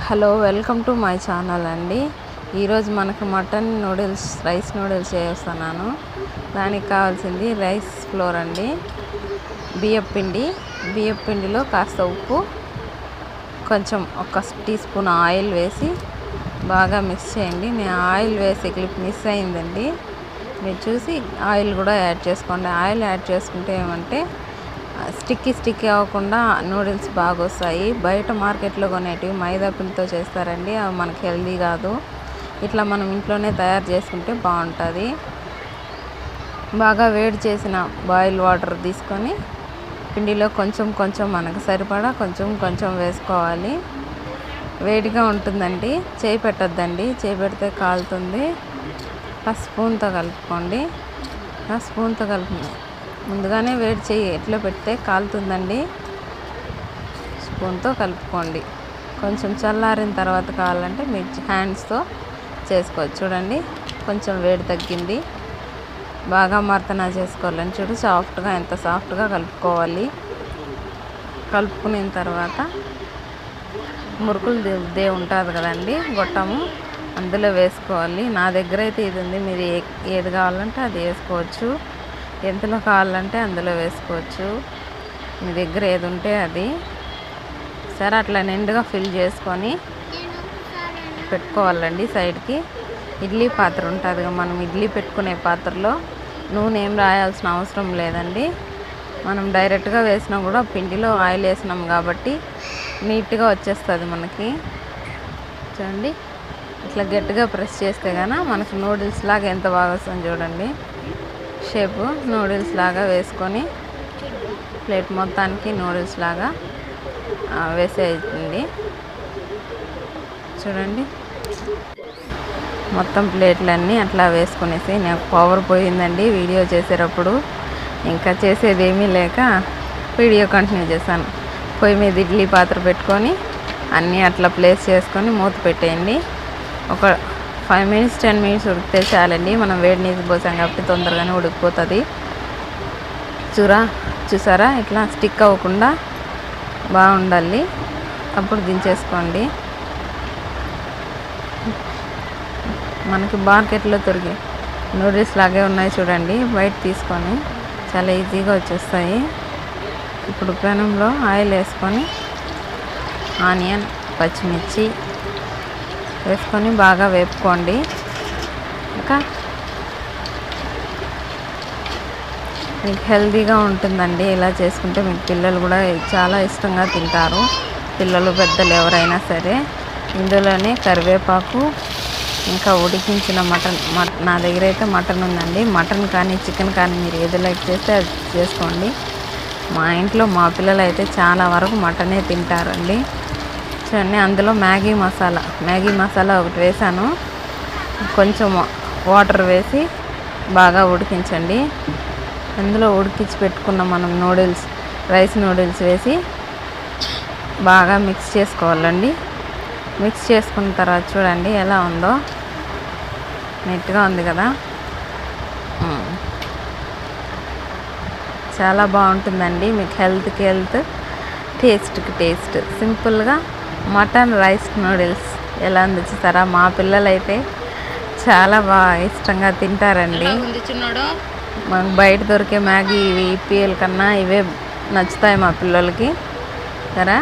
Hello, welcome to my channel అండి. ఈరోజు మనకు మటన్ నూడిల్స్, రైస్ నూడిల్స్ చేస్తున్నాను. దానికి కావాల్సింది రైస్ ఫ్లోర్ అండి, బియ్యం పిండిలో కాస్త ఉప్పు, కొంచెం ఒక టీ స్పూన్ ఆయిల్ వేసి బాగా మిక్స్ చేయండి. నేను ఆయిల్ వేసే క్లిప్ మిస్ అయిందండి, మీరు చూసి ఆయిల్ కూడా యాడ్ చేసుకోండి. ఆయిల్ యాడ్ చేసుకుంటే ఏమంటే స్టిక్కీ అవ్వకుండా నూడిల్స్ బాగా వస్తాయి. బయట మార్కెట్లో కొనేటివి మైదా పిండితో చేస్తారండి, అవి మనకి హెల్దీ కాదు. ఇట్లా మనం ఇంట్లోనే తయారు చేసుకుంటే బాగుంటుంది. బాగా వేడి చేసిన బాయిల్ వాటర్ తీసుకొని పిండిలో కొంచెం మనకు సరిపడా కొంచెం వేసుకోవాలి. వేడిగా ఉంటుందండి, చేయి పెట్టద్దండి, చేయి పెడితే కాలుతుంది. స్పూన్తో కలుపుకోండి. స్పూన్తో ముందుగానే వేడి చేయి ఎట్లా పెడితే కాలుతుందండి. స్పూన్తో కలుపుకోండి. కొంచెం చల్లారిన తర్వాత కావాలంటే మీ హ్యాండ్స్తో చేసుకోవచ్చు. చూడండి, కొంచెం వేడి తగ్గింది. బాగా మర్తన చేసుకోవాలని చూడు, సాఫ్ట్గా ఎంత సాఫ్ట్గా కలుపుకోవాలి. కలుపుకున్న తర్వాత మురుకులు దే ఉంటుంది కదండి, గొట్టము, అందులో వేసుకోవాలి. నా దగ్గర అయితే ఇది ఉంది, మీరు ఏది కావాలంటే అది వేసుకోవచ్చు. ఎంతలో కావాలంటే అందులో వేసుకోవచ్చు, మీ దగ్గర ఏది ఉంటే అది. సరే, అట్లా నిండుగా ఫిల్ చేసుకొని పెట్టుకోవాలండి సైడ్కి. ఇడ్లీ పాత్ర ఉంటుంది కదా, మనం ఇడ్లీ పెట్టుకునే పాత్రలో నూనె ఏం రాయాల్సిన అవసరం లేదండి. మనం డైరెక్ట్గా వేసినా కూడా పిండిలో ఆయిల్ వేసినాం కాబట్టి నీట్గా వచ్చేస్తుంది మనకి. చూడండి, ఇట్లా గట్టిగా ప్రెస్ చేస్తే కానీ మనకు నూడిల్స్ లాగా ఎంత బాగా వస్తుంది చూడండి. షేపు నూడిల్స్ లాగా వేసుకొని ప్లేట్ మొత్తానికి నూడిల్స్ లాగా వేసేయండి. చూడండి, మొత్తం ప్లేట్లన్నీ అట్లా వేసుకునేసి, నాకు పవర్ పోయిందండి వీడియో చేసేటప్పుడు, ఇంకా చేసేది ఏమీ లేక వీడియో కంటిన్యూ చేశాను. పొయ్యి మీద ఇడ్లీ పాత్ర పెట్టుకొని అన్నీ అట్లా ప్లేస్ చేసుకొని మూత పెట్టేయండి. ఒక 5 minutes 10 minutes ఉడికితే చాలండి. మనం వేడి నీళ్ళు పోసాం కాబట్టి తొందరగానే ఉడికిపోతుంది. చూసారా, ఇట్లా స్టిక్ అవ్వకుండా బాగుండాలి. అప్పుడు దించేసుకోండి. మనకి మార్కెట్లో దొరికే నూడిల్స్ లాగే ఉన్నాయి చూడండి, బయట తీసుకొని చాలా ఈజీగా వచ్చేస్తాయి. ఇప్పుడు పెనంలో ఆయిల్ వేసుకొని ఆనియన్, పచ్చిమిర్చి వేసుకొని బాగా వేపుకోండి. ఇంకా మీకు హెల్తీగా ఉంటుందండి ఇలా చేసుకుంటే. మీకు పిల్లలు కూడా చాలా ఇష్టంగా తింటారు, పిల్లలు పెద్దలు ఎవరైనా సరే. ఇందులోనే కరివేపాకు, ఇంకా ఉడికించిన మటన్, నా దగ్గర అయితే మటన్ ఉందండి. మటన్ కానీ చికెన్ కానీ మీరు ఏది లైక్ చేస్తే అది చేసుకోండి. మా ఇంట్లో మా పిల్లలు అయితే చాలా వరకు మటనే తింటారండి. చూడండి, అందులో మ్యాగీ మసాలా ఒకటి వేసాను. కొంచెం వాటర్ వేసి బాగా ఉడికించండి. అందులో ఉడికించి పెట్టుకున్న మనం రైస్ నూడిల్స్ వేసి బాగా మిక్స్ చేసుకోవాలండి. మిక్స్ చేసుకున్న తర్వాత చూడండి ఎలా ఉందో, నీట్గా ఉంది కదా. చాలా బాగుంటుందండి. మీకు హెల్త్కి హెల్త్, టేస్ట్కి టేస్ట్. సింపుల్గా మటన్ రైస్ నూడిల్స్ ఎలా ఉంది చూసారా. మా పిల్లలు అయితే చాలా బాగా ఇష్టంగా తింటారండి. మనకు బయట దొరికే మ్యాగీ, ఈపీఎల్ కన్నా ఇవే నచ్చుతాయి మా పిల్లలకి. సరే.